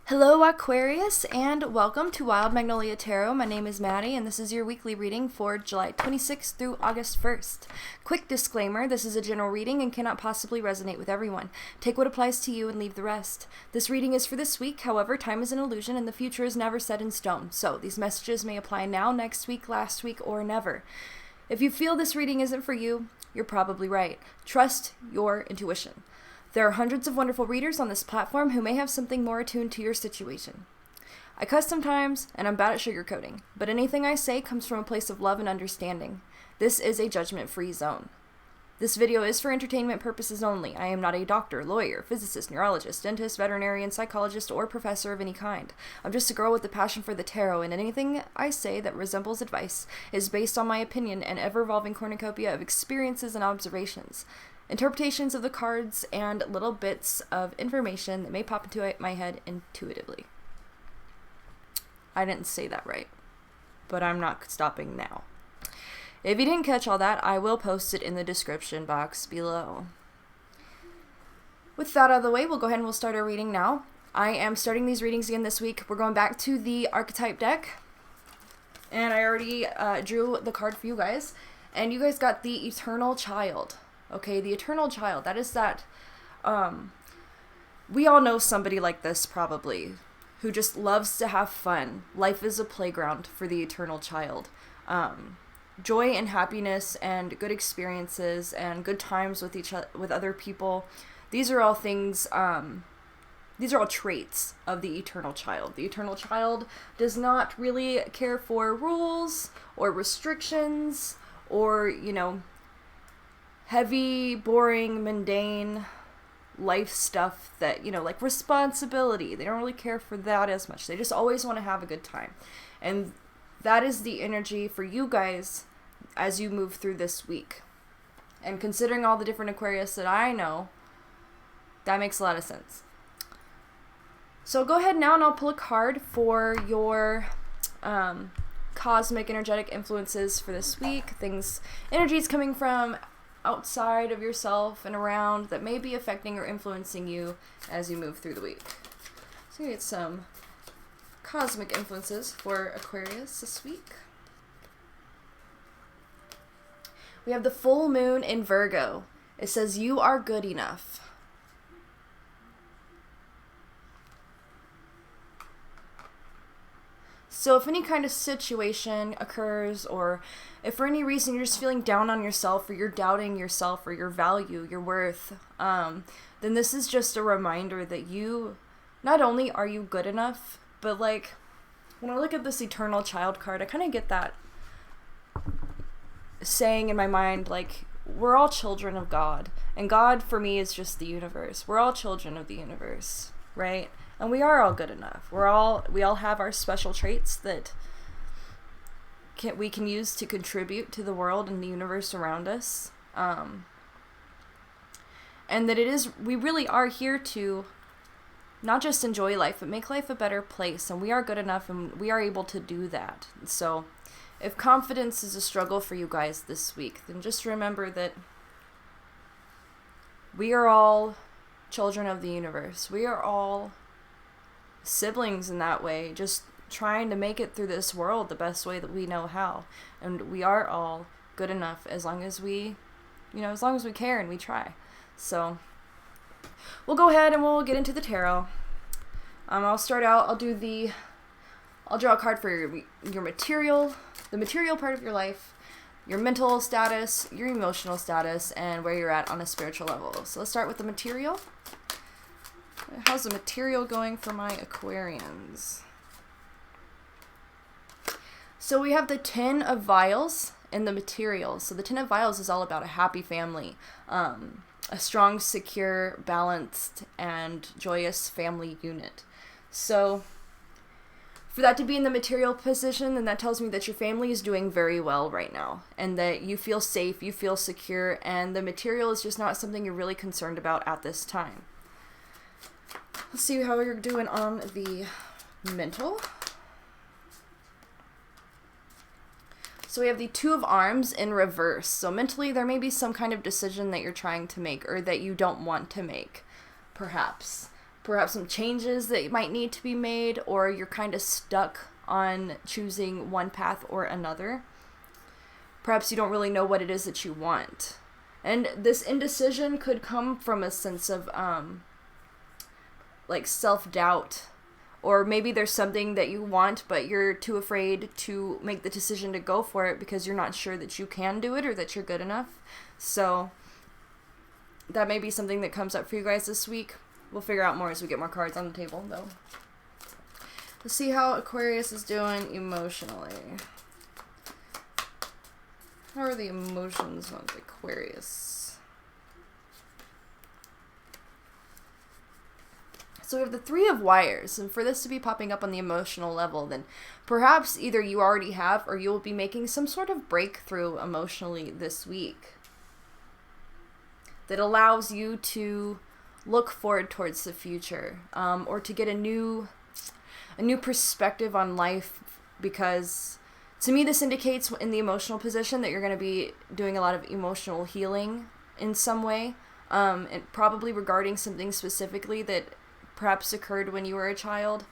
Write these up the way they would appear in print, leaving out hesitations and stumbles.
Hello, Aquarius, and welcome to Wild Magnolia Tarot. My name is Maddie, and this is your weekly reading for July 26th through August 1st. Quick disclaimer, this is a general reading and cannot possibly resonate with everyone. Take what applies to you and leave the rest. This reading is for this week, however, time is an illusion and the future is never set in stone, so these messages may apply now, next week, last week, or never. If you feel this reading isn't for you, you're probably right. Trust your intuition. There are hundreds of wonderful readers on this platform who may have something more attuned to your situation. I cuss sometimes, and I'm bad at sugarcoating, but anything I say comes from a place of love and understanding. This is a judgment-free zone. This video is for entertainment purposes only. I am not a doctor, lawyer, physicist, neurologist, dentist, veterinarian, psychologist, or professor of any kind. I'm just a girl with a passion for the tarot, and anything I say that resembles advice is based on my opinion and ever-evolving cornucopia of experiences and observations. Interpretations of the cards, and little bits of information that may pop into my head intuitively. I didn't say that right, but I'm not stopping now. If you didn't catch all that, I will post it in the description box below. With that out of the way, we'll go ahead and we'll start our reading now. I am starting these readings again this week. We're going back to the archetype deck, and I already drew the card for you guys, and you guys got the Eternal Child. Okay, the Eternal Child, that is that, we all know somebody like this probably, who just loves to have fun. Life is a playground for the Eternal Child. Joy and happiness and good experiences and good times with with other people. These are all things, these are all traits of the Eternal Child. The Eternal Child does not really care for rules or restrictions or, heavy, boring, mundane life stuff that, like responsibility. They don't really care for that as much. They just always want to have a good time. And that is the energy for you guys as you move through this week. And considering all the different Aquarius that I know, that makes a lot of sense. So go ahead now and I'll pull a card for your cosmic energetic influences for this week. Energies coming from outside of yourself and around that may be affecting or influencing you as you move through the week. So we get some cosmic influences for Aquarius this week. We have the full moon in Virgo. It says, you are good enough. So if any kind of situation occurs, or if for any reason you're just feeling down on yourself, or you're doubting yourself or your value, your worth, then this is just a reminder that you, not only are you good enough, but like, when I look at this Eternal Child card, I kind of get that saying in my mind, like, we're all children of God, and God for me is just the universe. We're all children of the universe, right? And we are all good enough. We all have our special traits that we can use to contribute to the world and the universe around us. And that we really are here to not just enjoy life, but make life a better place. And we are good enough and we are able to do that. So if confidence is a struggle for you guys this week, then just remember that we are all children of the universe. We are all siblings in that way, just trying to make it through this world the best way that we know how. And we are all good enough as long as we care and we try. So we'll go ahead and we'll get into the tarot. I'll start out, I'll draw a card for your material, the material part of your life, your mental status, your emotional status, and where you're at on a spiritual level. So let's start with the material. How's the material going for my Aquarians? So we have the Ten of Vials in the material. So the Ten of Vials is all about a happy family, a strong, secure, balanced, and joyous family unit. So for that to be in the material position, then that tells me that your family is doing very well right now, and that you feel safe, you feel secure, and the material is just not something you're really concerned about at this time. Let's see how you're doing on the mental. So we have the Two of Arms in reverse. So mentally, there may be some kind of decision that you're trying to make or that you don't want to make, perhaps. perhaps some changes that might need to be made, or you're kind of stuck on choosing one path or another. Perhaps you don't really know what it is that you want. And this indecision could come from a sense of like self-doubt, or maybe there's something that you want but you're too afraid to make the decision to go for it because you're not sure that you can do it or that you're good enough. So that may be something that comes up for you guys this week. We'll figure out more as we get more cards on the table, though. Let's see how Aquarius is doing emotionally. How are the emotions on Aquarius? So we have the Three of Wires, and for this to be popping up on the emotional level, then perhaps either you already have or you'll be making some sort of breakthrough emotionally this week that allows you to look forward towards the future, or to get a new perspective on life, because to me this indicates in the emotional position that you're going to be doing a lot of emotional healing in some way, and probably regarding something specifically that perhaps occurred when you were a child.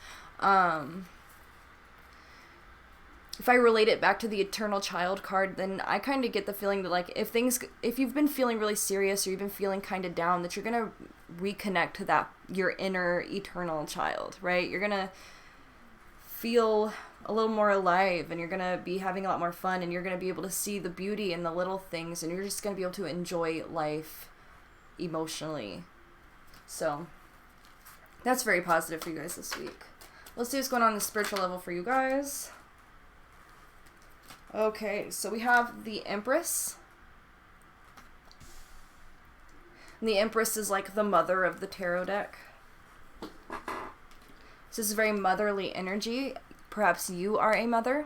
If I relate it back to the Eternal Child card, then I kind of get the feeling that, like, if you've been feeling really serious or you've been feeling kind of down, that you're going to reconnect to that, your inner eternal child, right? You're going to feel a little more alive, and you're going to be having a lot more fun, and you're going to be able to see the beauty in the little things, and you're just going to be able to enjoy life emotionally. So that's very positive for you guys this week. Let's see what's going on the spiritual level for you guys. Okay, so we have the Empress. And the Empress is like the mother of the tarot deck. So this is very motherly energy. Perhaps you are a mother.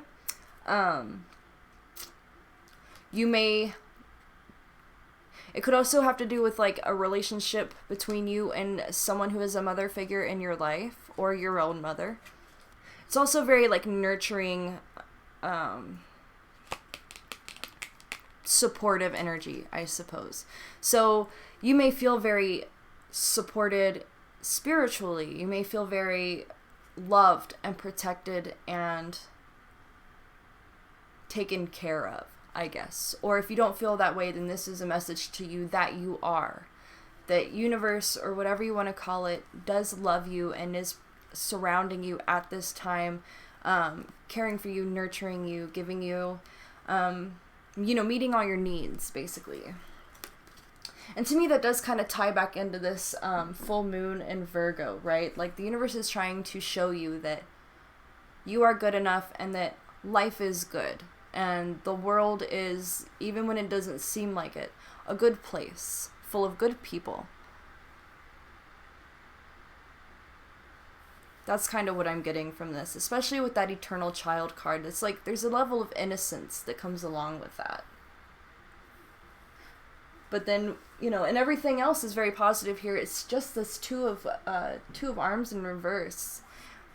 It could also have to do with like a relationship between you and someone who is a mother figure in your life, or your own mother. It's also very like nurturing, supportive energy, I suppose. So you may feel very supported spiritually. You may feel very loved and protected and taken care of, I guess. Or if you don't feel that way, then this is a message to you that you are. That universe, or whatever you want to call it, does love you and is surrounding you at this time, caring for you, nurturing you, giving you, meeting all your needs, basically. And to me, that does kind of tie back into this full moon in Virgo, right? Like, the universe is trying to show you that you are good enough and that life is good. And the world is, even when it doesn't seem like it, a good place, full of good people. That's kind of what I'm getting from this, especially with that Eternal Child card. It's like there's a level of innocence that comes along with that. But then, and everything else is very positive here. It's just this two of arms in reverse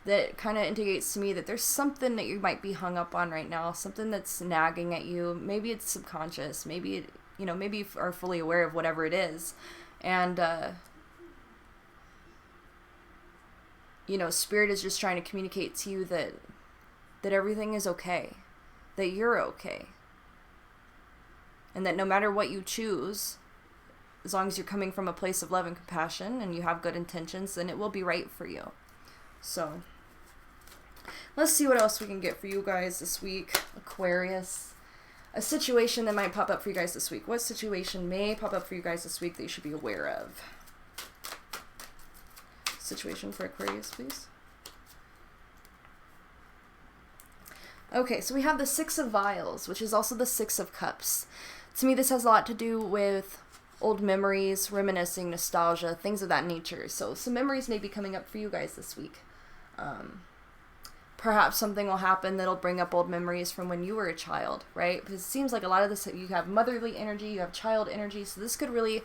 that kind of indicates to me that there's something that you might be hung up on right now, something that's nagging at you. Maybe it's subconscious. Maybe maybe you are fully aware of whatever it is, and Spirit is just trying to communicate to you that everything is okay, that you're okay. And that no matter what you choose, as long as you're coming from a place of love and compassion and you have good intentions, then it will be right for you. So let's see what else we can get for you guys this week. Aquarius. A situation that might pop up for you guys this week. What situation may pop up for you guys this week that you should be aware of? Situation for Aquarius, please. Okay, so we have the Six of Vials, which is also the Six of Cups. To me, this has a lot to do with old memories, reminiscing, nostalgia, things of that nature. So some memories may be coming up for you guys this week. Perhaps something will happen that'll bring up old memories from when you were a child, right? Because it seems like a lot of this, you have motherly energy, you have child energy, so this could really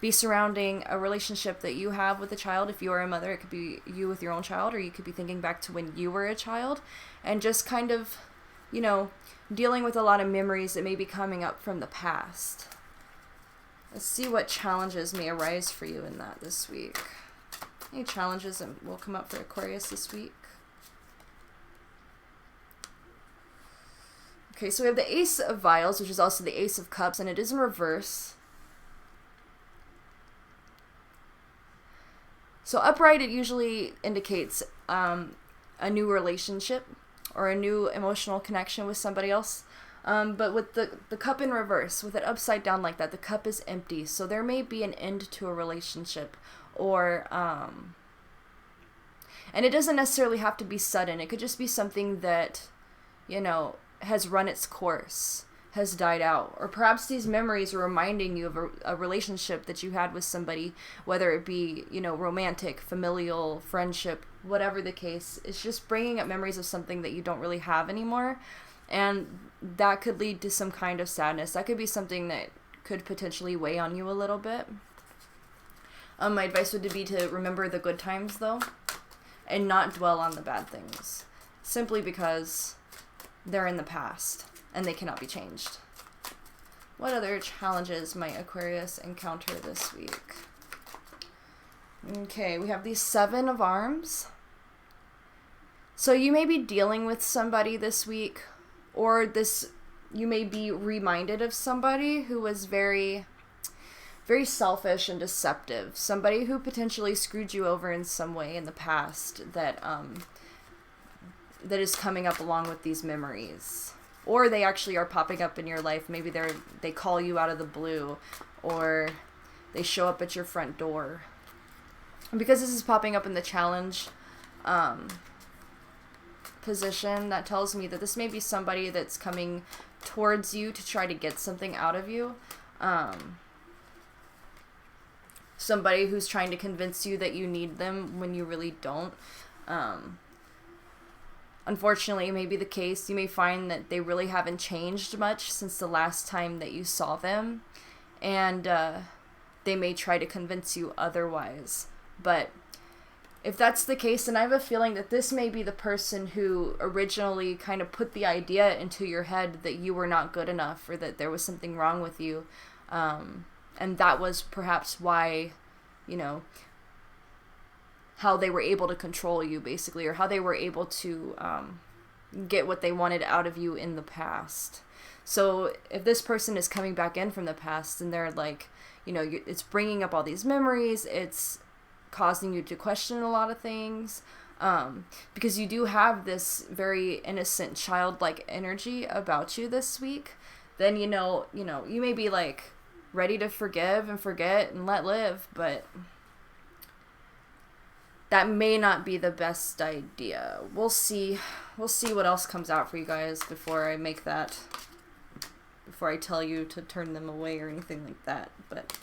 be surrounding a relationship that you have with a child. If you are a mother, it could be you with your own child, or you could be thinking back to when you were a child, and just kind of, dealing with a lot of memories that may be coming up from the past. Let's see what challenges may arise for you in that this week. Any challenges that will come up for Aquarius this week? Okay, so we have the Ace of Vials, which is also the Ace of Cups, and it is in reverse. So upright, it usually indicates a new relationship or a new emotional connection with somebody else. But with the cup in reverse, with it upside down like that, the cup is empty. So there may be an end to a relationship, or and it doesn't necessarily have to be sudden. It could just be something that, you know, has run its course, has died out. Or perhaps these memories are reminding you of a relationship that you had with somebody, whether it be, you know, romantic, familial, friendship, whatever the case. It's just bringing up memories of something that you don't really have anymore. And that could lead to some kind of sadness. That could be something that could potentially weigh on you a little bit. My advice would be to remember the good times, though, and not dwell on the bad things, simply because they're in the past and they cannot be changed. What other challenges might Aquarius encounter this week? Okay, we have the Seven of Arms. So you may be dealing with somebody this week, or you may be reminded of somebody who was very, very selfish and deceptive. Somebody who potentially screwed you over in some way in the past that is coming up along with these memories. Or they actually are popping up in your life. Maybe they call you out of the blue, or they show up at your front door. And because this is popping up in the challenge position, that tells me that this may be somebody that's coming towards you to try to get something out of you. Somebody who's trying to convince you that you need them when you really don't. Unfortunately, it may be the case. You may find that they really haven't changed much since the last time that you saw them, and they may try to convince you otherwise. But if that's the case, then I have a feeling that this may be the person who originally kind of put the idea into your head that you were not good enough, or that there was something wrong with you. And that was perhaps why, you know, how they were able to control you, basically, or how they were able to get what they wanted out of you in the past. So if this person is coming back in from the past, and they're like, you know, it's bringing up all these memories, it's causing you to question a lot of things, because you do have this very innocent, childlike energy about you this week, then you may be like ready to forgive and forget and let live, but that may not be the best idea. We'll see what else comes out for you guys before I tell you to turn them away or anything like that. But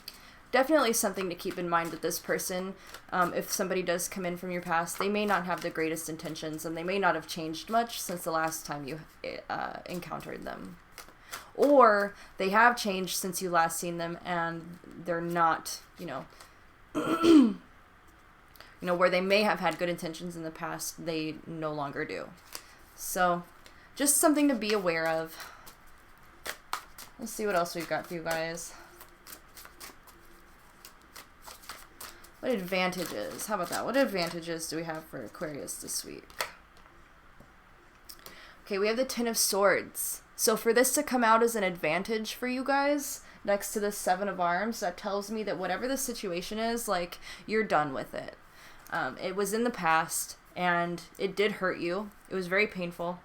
definitely something to keep in mind, that this person, if somebody does come in from your past, they may not have the greatest intentions, and they may not have changed much since the last time you encountered them. Or they have changed since you last seen them, and they're not, where they may have had good intentions in the past, they no longer do. So, just something to be aware of. Let's see what else we've got for you guys. What advantages? How about that? What advantages do we have for Aquarius this week? Okay, we have the Ten of Swords. So for this to come out as an advantage for you guys, next to the Seven of Arms, that tells me that whatever the situation is, like, you're done with it. It was in the past, and it did hurt you. It was very painful.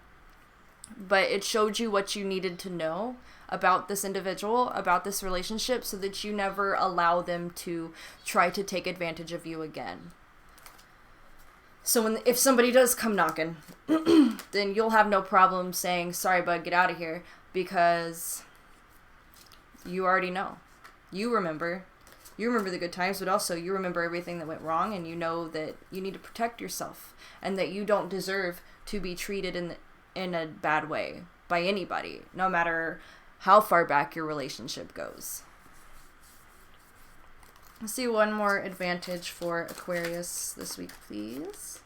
But it showed you what you needed to know about this individual, about this relationship, so that you never allow them to try to take advantage of you again. So if somebody does come knocking, then you'll have no problem saying, "Sorry, bud, get out of here," because you already know. You remember the good times, but also you remember everything that went wrong, and you know that you need to protect yourself, and that you don't deserve to be treated in a bad way by anybody, no matter how far back your relationship goes. Let's see one more advantage for Aquarius this week, please.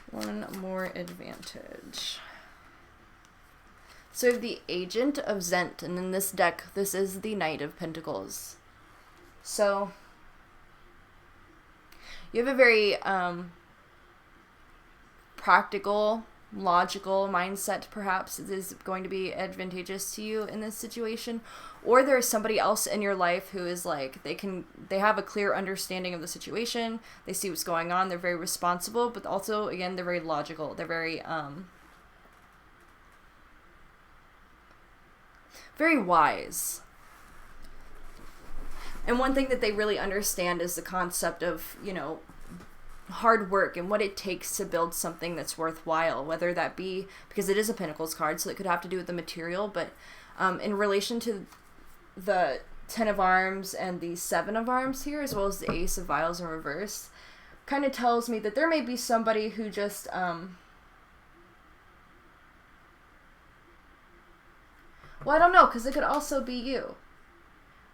One more advantage. So we have the Agent of Zent, and in this deck, this is the Knight of Pentacles. So You have a very practical, logical mindset, perhaps, is going to be advantageous to you in this situation. Or there's somebody else in your life who is like, they have a clear understanding of the situation, they see what's going on, they're very responsible, but also, again, they're very logical, they're very wise. And one thing that they really understand is the concept of, hard work and what it takes to build something that's worthwhile, whether that be, because it is a Pentacles card, so it could have to do with the material, but in relation to the Ten of Arms and the Seven of Arms here, as well as the Ace of Vials in reverse, kind of tells me that there may be somebody who just, well, I don't know, because it could also be you.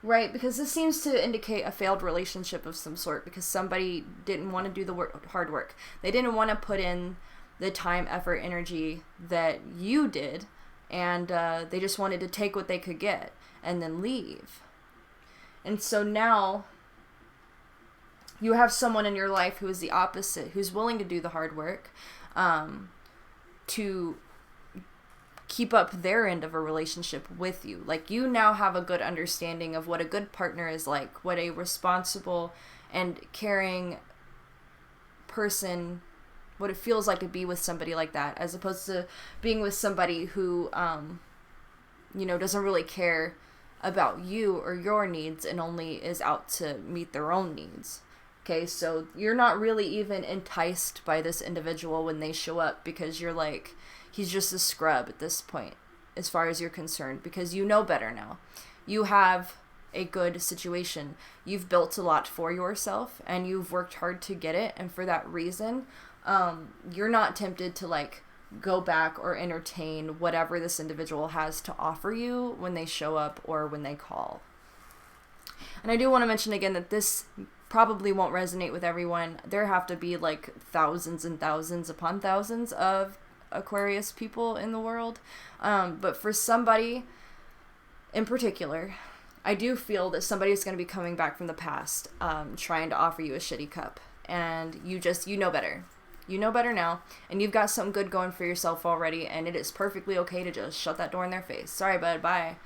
Right, because this seems to indicate a failed relationship of some sort, because somebody didn't want to do the hard work. They didn't want to put in the time, effort, energy that you did, and they just wanted to take what they could get and then leave. And so now you have someone in your life who is the opposite, who's willing to do the hard work to keep up their end of a relationship with you. Like, you now have a good understanding of what a good partner is like, what a responsible and caring person, what it feels like to be with somebody like that, as opposed to being with somebody who, doesn't really care about you or your needs and only is out to meet their own needs. Okay, so you're not really even enticed by this individual when they show up, because you're like, he's just a scrub at this point, as far as you're concerned, because you know better now. You have a good situation. You've built a lot for yourself, and you've worked hard to get it, and for that reason, you're not tempted to, go back or entertain whatever this individual has to offer you when they show up or when they call. And I do want to mention again that this probably won't resonate with everyone. There have to be, thousands and thousands upon thousands of Aquarius people in the world, but for somebody in particular, I do feel that somebody is going to be coming back from the past, trying to offer you a shitty cup, and you know better. You know better now, and you've got something good going for yourself already, and it is perfectly okay to just shut that door in their face. Sorry, bud, bye.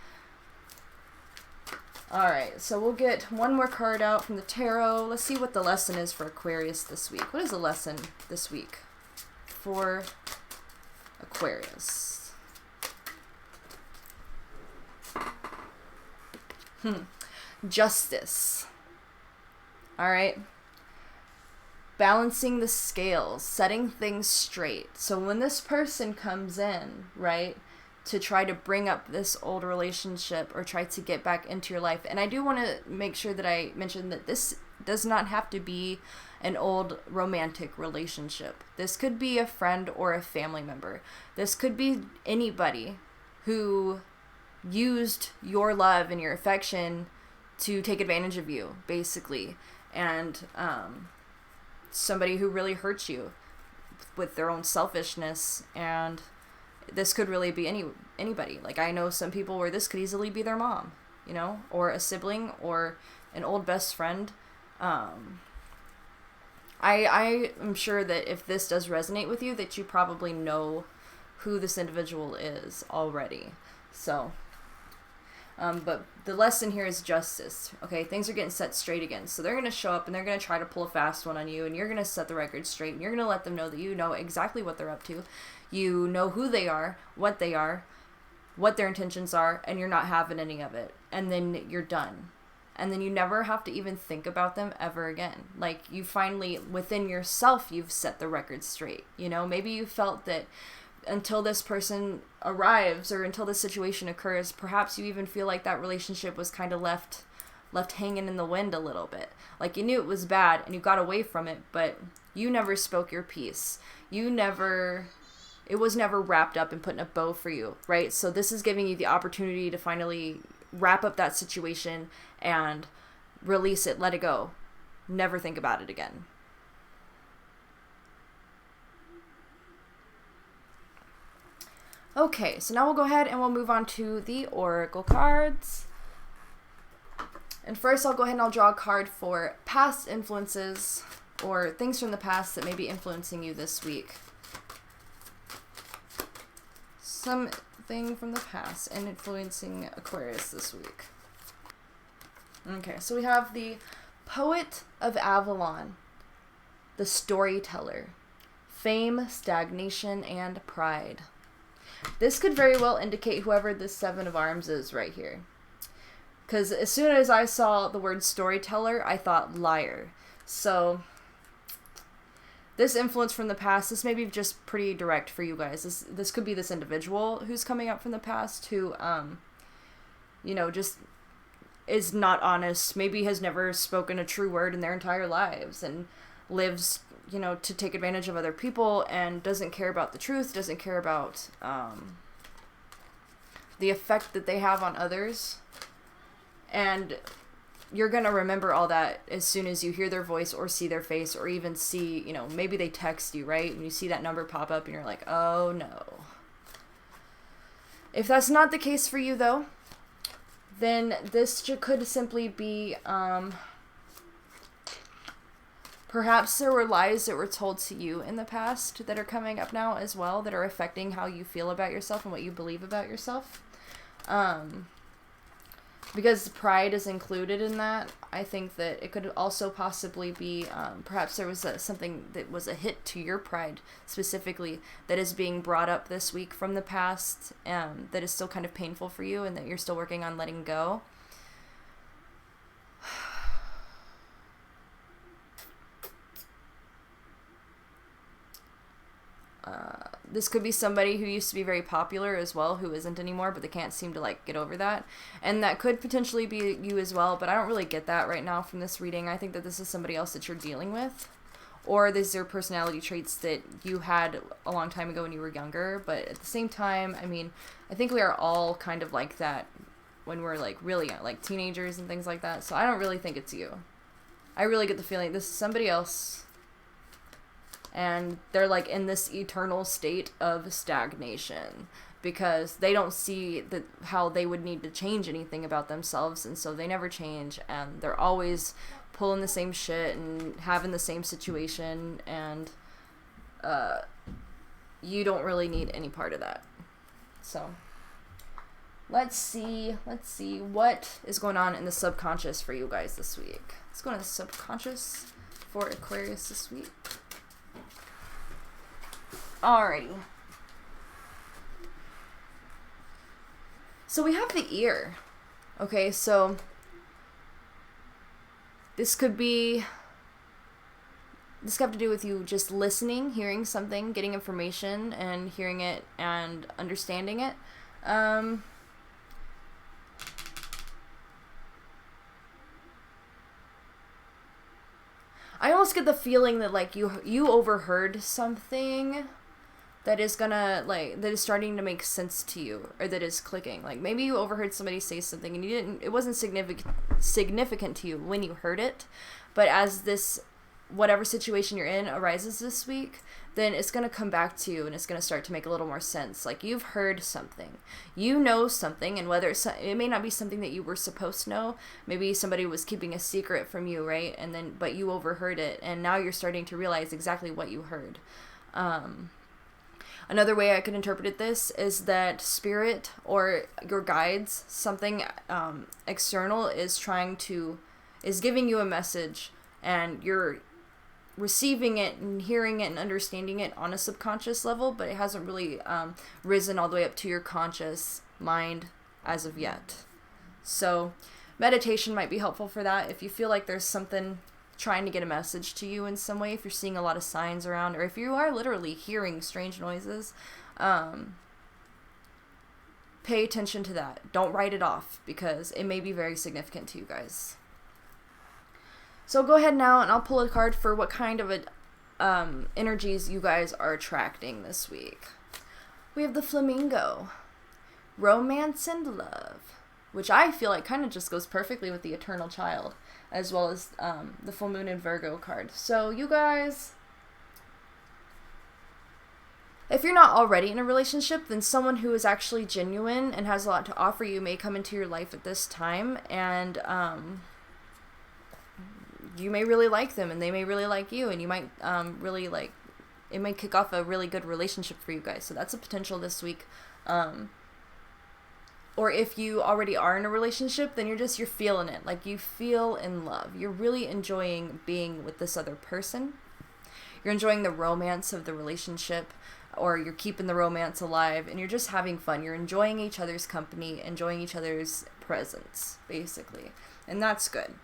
Alright, so we'll get one more card out from the tarot. Let's see what the lesson is for Aquarius this week. What is the lesson this week for Aquarius? Justice. Alright. Balancing the scales, setting things straight. So when this person comes in, right, to try to bring up this old relationship or try to get back into your life, and I do want to make sure that I mention that this does not have to be an old romantic relationship. This could be a friend or a family member. This could be anybody who used your love and your affection to take advantage of you, basically. And somebody who really hurts you with their own selfishness. And this could really be anybody. I know some people where this could easily be their mom, or a sibling or an old best friend. I am sure that if this does resonate with you, that you probably know who this individual is already. So, but the lesson here is justice. Okay, things are getting set straight again. So they're going to show up and they're going to try to pull a fast one on you, and you're going to set the record straight, and you're going to let them know that you know exactly what they're up to. You know who they are, what their intentions are, and you're not having any of it. And then you're done. And then you never have to even think about them ever again. You finally, within yourself, you've set the record straight. Maybe you felt that until this person arrives or until this situation occurs, perhaps you even feel like that relationship was kind of left hanging in the wind a little bit. You knew it was bad and you got away from it, but you never spoke your piece. It was never wrapped up and put in a bow for you, right? So this is giving you the opportunity to finally wrap up that situation and release it, let it go. Never think about it again. Okay, so now we'll go ahead and we'll move on to the Oracle cards. And first I'll go ahead and I'll draw a card for past influences or things from the past that may be influencing you this week. Something from the past and influencing Aquarius this week. Okay, so we have the Poet of Avalon, the Storyteller, Fame, Stagnation, and Pride. This could very well indicate whoever this Seven of Arms is right here. Because as soon as I saw the word storyteller, I thought liar. So this influence from the past, this may be just pretty direct for you guys. This could be this individual who's coming up from the past who, just is not honest, maybe has never spoken a true word in their entire lives and lives, to take advantage of other people and doesn't care about the truth, doesn't care about the effect that they have on others. And you're going to remember all that as soon as you hear their voice or see their face or even see, maybe they text you, right? And you see that number pop up and you're like, oh no. If that's not the case for you though, then this could simply be, perhaps there were lies that were told to you in the past that are coming up now as well, that are affecting how you feel about yourself and what you believe about yourself. Because pride is included in that, I think that it could also possibly be, perhaps there was something that was a hit to your pride specifically that is being brought up this week from the past, that is still kind of painful for you and that you're still working on letting go. This could be somebody who used to be very popular as well, who isn't anymore, but they can't seem to get over that. And that could potentially be you as well, but I don't really get that right now from this reading. I think that this is somebody else that you're dealing with. Or these are personality traits that you had a long time ago when you were younger. But at the same time, I think we are all kind of like that when we're really young, like teenagers and things like that. So I don't really think it's you. I really get the feeling this is somebody else. And they're in this eternal state of stagnation because they don't see how they would need to change anything about themselves, and so they never change, and they're always pulling the same shit and having the same situation, and you don't really need any part of that. So let's see what is going on in the subconscious for you guys this week. Let's go into the subconscious for Aquarius this week. Alrighty. So we have the ear. Okay, so this could have to do with you just listening, hearing something, getting information, and hearing it and understanding it. I almost get the feeling that you overheard something that is that is starting to make sense to you, or that is clicking. Maybe you overheard somebody say something and it wasn't significant to you when you heard it, but as this whatever situation you're in arises this week, then it's going to come back to you and it's going to start to make a little more sense. You've heard something, you know something, and whether it may not be something that you were supposed to know, maybe somebody was keeping a secret from you, right? But you overheard it, and now you're starting to realize exactly what you heard. Another way I could interpret this is that spirit or your guides, something external, is giving you a message, and you're receiving it and hearing it and understanding it on a subconscious level, but it hasn't really risen all the way up to your conscious mind as of yet. So meditation might be helpful for that. If you feel like there's something trying to get a message to you in some way, if you're seeing a lot of signs around, or if you are literally hearing strange noises, pay attention to that. Don't write it off, because it may be very significant to you guys. So go ahead now and I'll pull a card for what kind of energies you guys are attracting this week. We have the Flamingo, Romance and Love, which I feel like kind of just goes perfectly with the Eternal Child, as well as the Full Moon and Virgo card. So you guys, if you're not already in a relationship, then someone who is actually genuine and has a lot to offer you may come into your life at this time, and you may really like them and they may really like you, and you might really like, it might kick off a really good relationship for you guys. So that's a potential this week. Or if you already are in a relationship, then you're feeling it. Like, you feel in love. You're really enjoying being with this other person. You're enjoying the romance of the relationship, or you're keeping the romance alive, and you're just having fun. You're enjoying each other's company, enjoying each other's presence, basically. And that's good.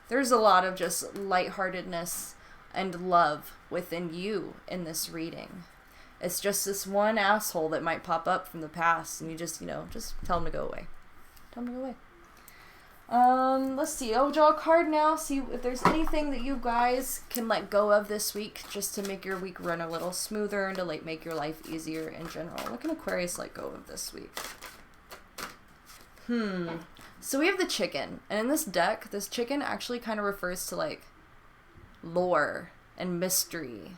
There's a lot of just lightheartedness and love within you in this reading. It's just this one asshole that might pop up from the past, and you just tell him to go away. Tell him to go away. Let's see. I'll draw a card now, see if there's anything that you guys can let go of this week, just to make your week run a little smoother and to make your life easier in general. What can Aquarius let go of this week? So we have the chicken, and in this deck, this chicken actually kind of refers to lore and mystery.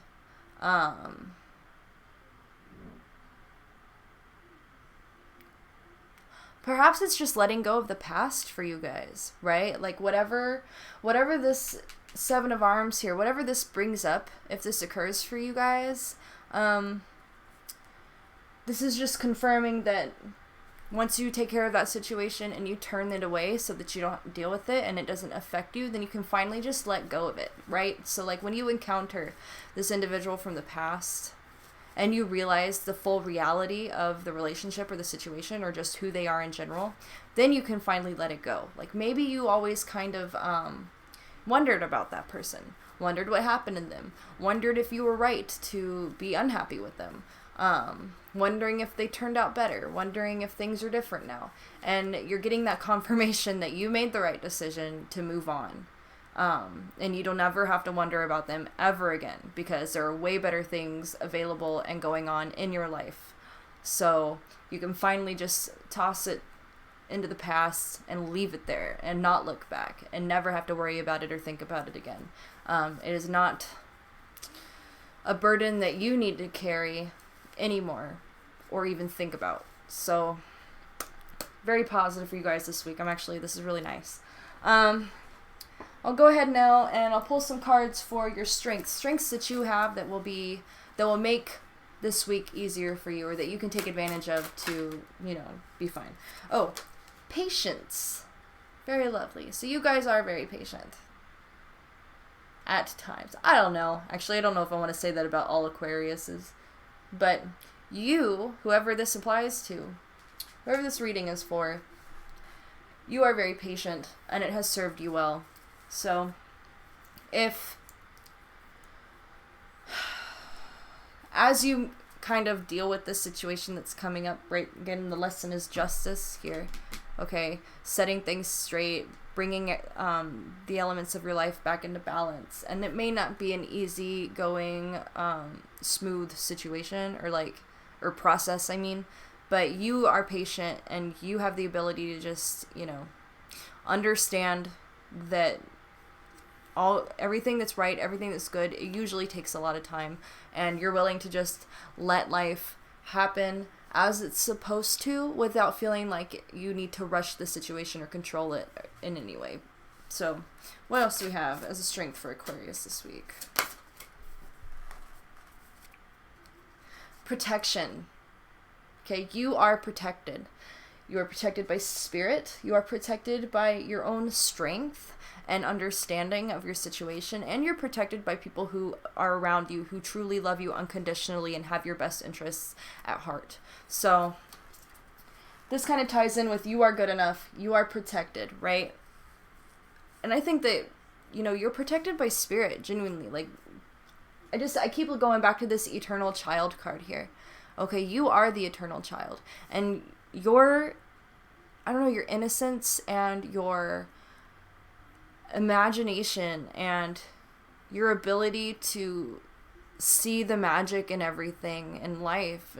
Perhaps it's just letting go of the past for you guys, right? Like, whatever this Seven of Arms here, whatever this brings up, if this occurs for you guys, this is just confirming that once you take care of that situation and you turn it away so that you don't deal with it and it doesn't affect you, then you can finally just let go of it, right? So, when you encounter this individual from the past, and you realize the full reality of the relationship or the situation or just who they are in general, then you can finally let it go. Maybe you always kind of wondered about that person, wondered what happened in them, wondered if you were right to be unhappy with them, wondering if they turned out better, wondering if things are different now. And you're getting that confirmation that you made the right decision to move on. And you don't ever have to wonder about them ever again, because there are way better things available and going on in your life. So you can finally just toss it into the past and leave it there and not look back and never have to worry about it or think about it again. It is not a burden that you need to carry anymore or even think about. So very positive for you guys this week. This is really nice. I'll go ahead now and I'll pull some cards for your strengths that you have that will make this week easier for you, or that you can take advantage of to, be fine. Oh, patience. Very lovely. So you guys are very patient. At times. I don't know. Actually, I don't know if I want to say that about all Aquariuses. But you, whoever this applies to, whoever this reading is for, you are very patient and it has served you well. So, as you kind of deal with this situation that's coming up, right, again, the lesson is justice here, okay, setting things straight, bringing the elements of your life back into balance, and it may not be an easy going, smooth situation, or process, but you are patient, and you have the ability to just, understand that everything that's right, everything that's good, it usually takes a lot of time, and you're willing to just let life happen as it's supposed to without feeling like you need to rush the situation or control it in any way. So, what else do we have as a strength for Aquarius this week? Protection. Okay, you are protected. You are protected by spirit. You are protected by your own strength and understanding of your situation, and you're protected by people who are around you, who truly love you unconditionally and have your best interests at heart. So this kind of ties in with you are good enough, you are protected, right? And I think that, you're protected by spirit, genuinely. I keep going back to this eternal child card here. Okay, you are the eternal child, and your innocence and your imagination and your ability to see the magic in everything in life,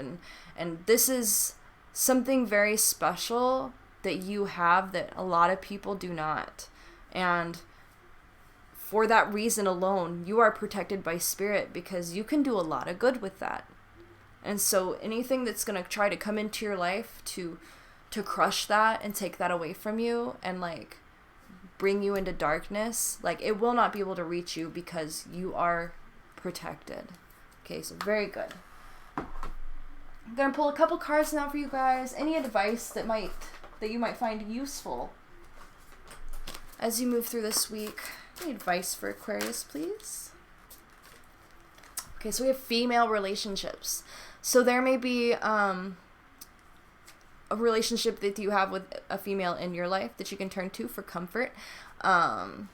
and this is something very special that you have that a lot of people do not, and for that reason alone you are protected by spirit, because you can do a lot of good with that. And so anything that's going to try to come into your life to crush that and take that away from you and bring you into darkness, like, it will not be able to reach you because you are protected. Okay, so very good. I'm going to pull a couple cards now for you guys. Any advice that you might find useful as you move through this week? Any advice for Aquarius, please? Okay, so we have female relationships. So there may be a relationship that you have with a female in your life that you can turn to for comfort and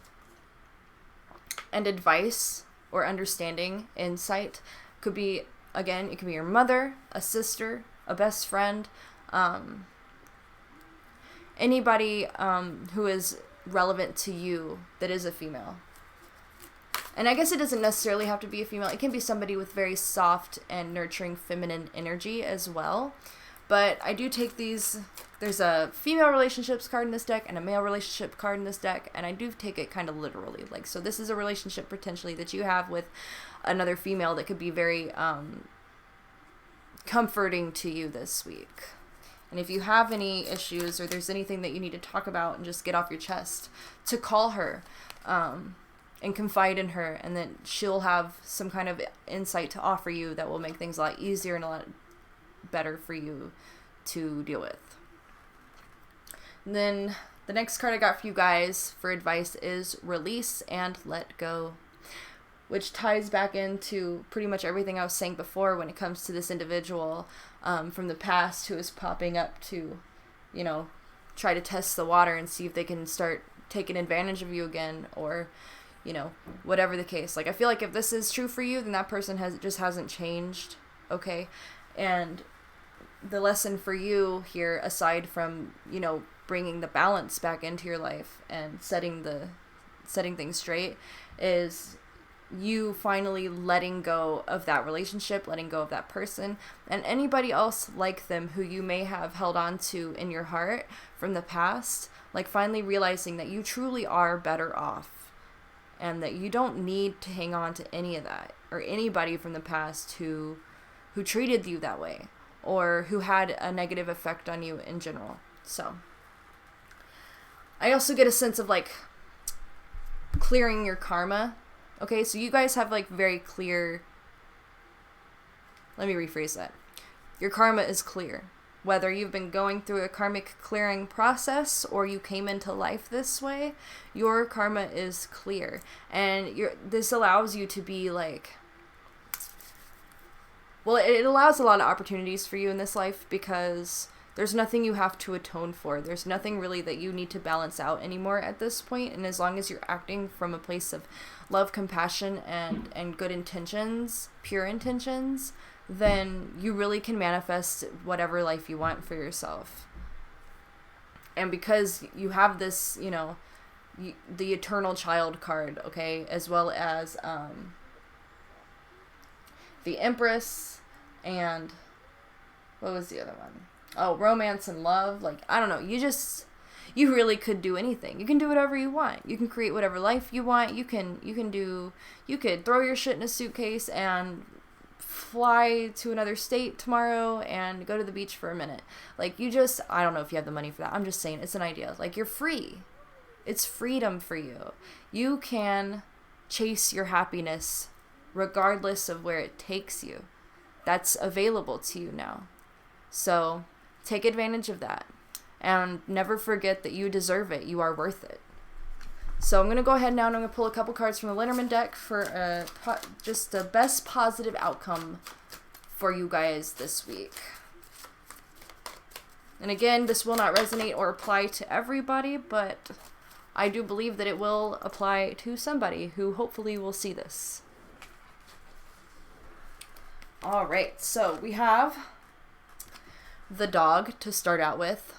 advice or understanding, insight. Could be, again, it could be your mother, a sister, a best friend, anybody who is relevant to you that is a female. And I guess it doesn't necessarily have to be a female. It can be somebody with very soft and nurturing feminine energy as well. But I do take these, there's a female relationships card in this deck and a male relationship card in this deck, and I do take it kind of literally. Like, so this is a relationship potentially that you have with another female that could be very comforting to you this week. And if you have any issues or there's anything that you need to talk about and just get off your chest, to call her and confide in her, and then she'll have some kind of insight to offer you that will make things a lot easier and a lot better for you to deal with. And then the next card I got for you guys for advice is release and let go, which ties back into pretty much everything I was saying before when it comes to this individual from the past who is popping up to, you know, try to test the water and see if they can start taking advantage of you again, or, you know, whatever the case. Like, I feel like if this is true for you, then that person hasn't changed, okay? And the lesson for you here, aside from, you know, bringing the balance back into your life and setting things straight, is you finally letting go of that relationship, letting go of that person, and anybody else like them who you may have held on to in your heart from the past, like finally realizing that you truly are better off and that you don't need to hang on to any of that or anybody from the past who treated you that way or who had a negative effect on you in general. So I also get a sense of like clearing your karma. Okay, so you guys have like very clear, let me rephrase that. Your karma is clear. Whether you've been going through a karmic clearing process or you came into life this way, your karma is clear. And this allows you to be like, well, it allows a lot of opportunities for you in this life because there's nothing you have to atone for. There's nothing really that you need to balance out anymore at this point. And as long as you're acting from a place of love, compassion, and good intentions, pure intentions, then you really can manifest whatever life you want for yourself. And because you have this, you know, the Eternal Child card, okay, as well as the Empress, and what was the other one? Oh, romance and love. Like, I don't know. You really could do anything. You can do whatever you want. You can create whatever life you want. You could throw your shit in a suitcase and fly to another state tomorrow and go to the beach for a minute. Like, I don't know if you have the money for that. I'm just saying, it's an idea. Like, you're free. It's freedom for you. You can chase your happiness regardless of where it takes you. That's available to you now. So take advantage of that. And never forget that you deserve it. You are worth it. So I'm going to go ahead now and I'm going to pull a couple cards from the Letterman deck for just the best positive outcome for you guys this week. And again, this will not resonate or apply to everybody, but I do believe that it will apply to somebody who hopefully will see this. All right, so we have the dog to start out with.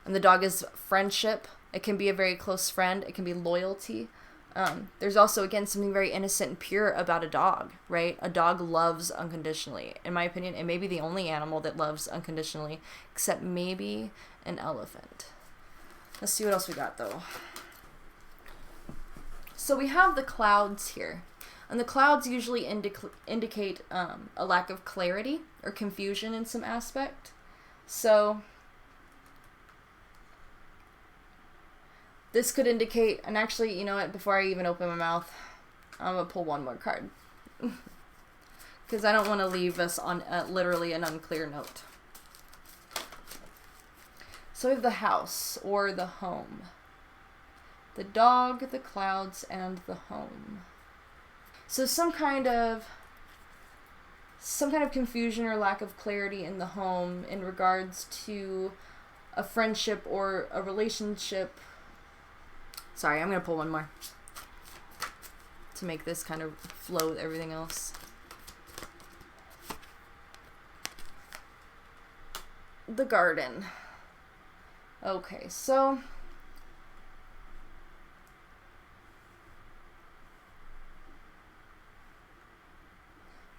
And the dog is friendship. It can be a very close friend. It can be loyalty. There's also, again, something very innocent and pure about a dog, right? A dog loves unconditionally. In my opinion, it may be the only animal that loves unconditionally, except maybe an elephant. Let's see what else we got, though. So we have the clouds here. And the clouds usually indicate a lack of clarity or confusion in some aspect. So This could indicate, and actually, you know what, before I even open my mouth, I'm going to pull one more card. Because I don't want to leave us on literally an unclear note. So we have the house, or the home. The dog, the clouds, and the home. So some kind of confusion or lack of clarity in the home in regards to a friendship or a relationship. Sorry, I'm going to pull one more to make this kind of flow with everything else. The garden. Okay, so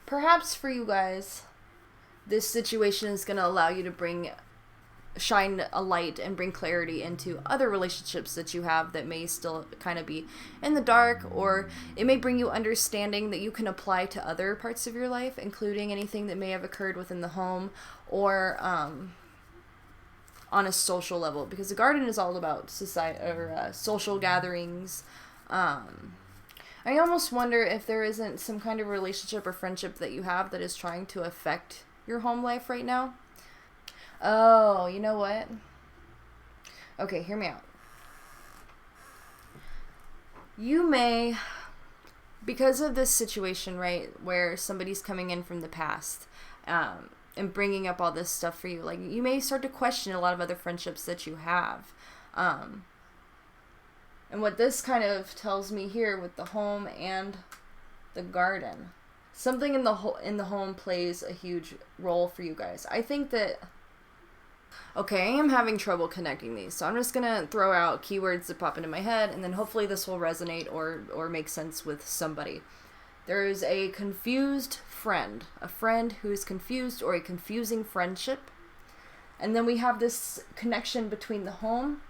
perhaps for you guys, this situation is going to allow you to shine a light and bring clarity into other relationships that you have that may still kind of be in the dark, or it may bring you understanding that you can apply to other parts of your life, including anything that may have occurred within the home or on a social level, because the garden is all about society or social gatherings. I almost wonder if there isn't some kind of relationship or friendship that you have that is trying to affect your home life right now. Oh, you know what? Okay, hear me out. You may, because of this situation, right, where somebody's coming in from the past, and bringing up all this stuff for you, like, you may start to question a lot of other friendships that you have. And what this kind of tells me here with the home and the garden, something in the home plays a huge role for you guys. I think that, okay, I am having trouble connecting these, so I'm just gonna throw out keywords that pop into my head, and then hopefully this will resonate or make sense with somebody. There is a confused friend, a friend who is confused, or a confusing friendship. And then we have this connection between the home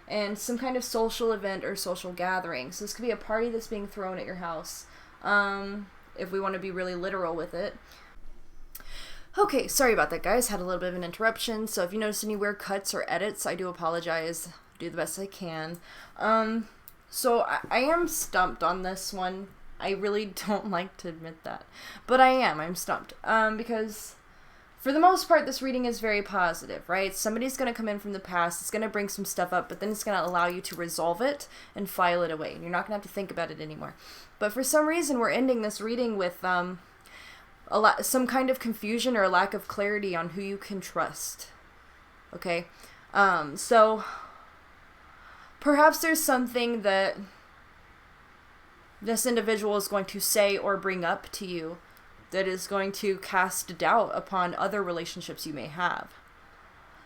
and some kind of social event or social gathering. So this could be a party that's being thrown at your house, if we want to be really literal with it. Okay, sorry about that, guys. Had a little bit of an interruption, so if you notice any weird cuts or edits, I do apologize. Do the best I can. So I am stumped on this one. I really don't like to admit that, but I'm stumped, because for the most part, this reading is very positive, right? Somebody's going to come in from the past, it's going to bring some stuff up, but then it's going to allow you to resolve it and file it away, and you're not going to have to think about it anymore. But for some reason, we're ending this reading with some kind of confusion or a lack of clarity on who you can trust, okay? So perhaps there's something that this individual is going to say or bring up to you that is going to cast doubt upon other relationships you may have.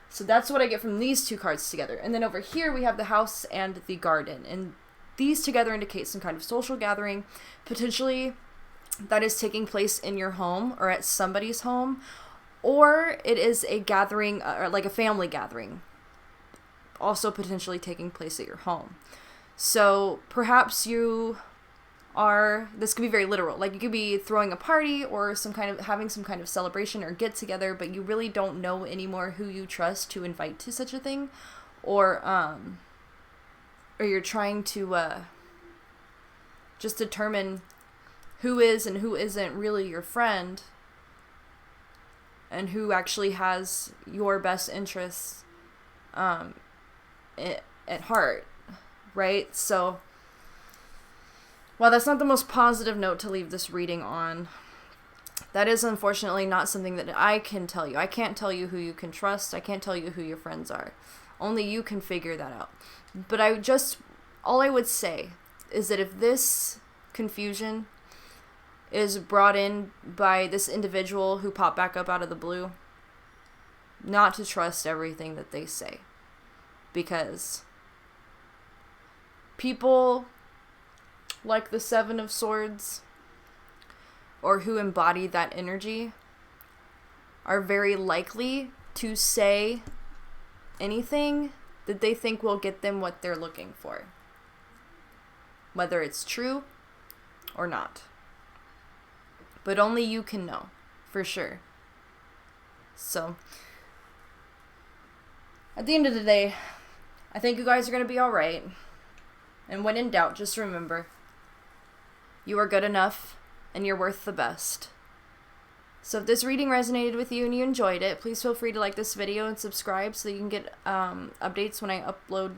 So that's what I get from these two cards together. And then over here we have the house and the garden. And these together indicate some kind of social gathering, potentially that is taking place in your home or at somebody's home. Or it is a gathering, or like a family gathering, also potentially taking place at your home. So perhaps this could be very literal. Like, you could be throwing a party or having some kind of celebration or get together, but you really don't know anymore who you trust to invite to such a thing, or you're trying to just determine who is and who isn't really your friend, and who actually has your best interests at heart, right? So while that's not the most positive note to leave this reading on, that is unfortunately not something that I can tell you. I can't tell you who you can trust. I can't tell you who your friends are. Only you can figure that out. But all I would say is that if this confusion is brought in by this individual who popped back up out of the blue, not to trust everything that they say. Because people like the Seven of Swords, or who embody that energy, are very likely to say anything that they think will get them what they're looking for, whether it's true or not. But only you can know for sure. So at the end of the day, I think you guys are going to be all right. And when in doubt, just remember, you are good enough and you're worth the best. So if this reading resonated with you and you enjoyed it, please feel free to like this video and subscribe so that you can get updates when I upload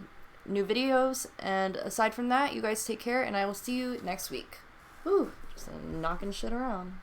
new videos. And aside from that, you guys take care, and I will see you next week. Ooh, just knocking shit around.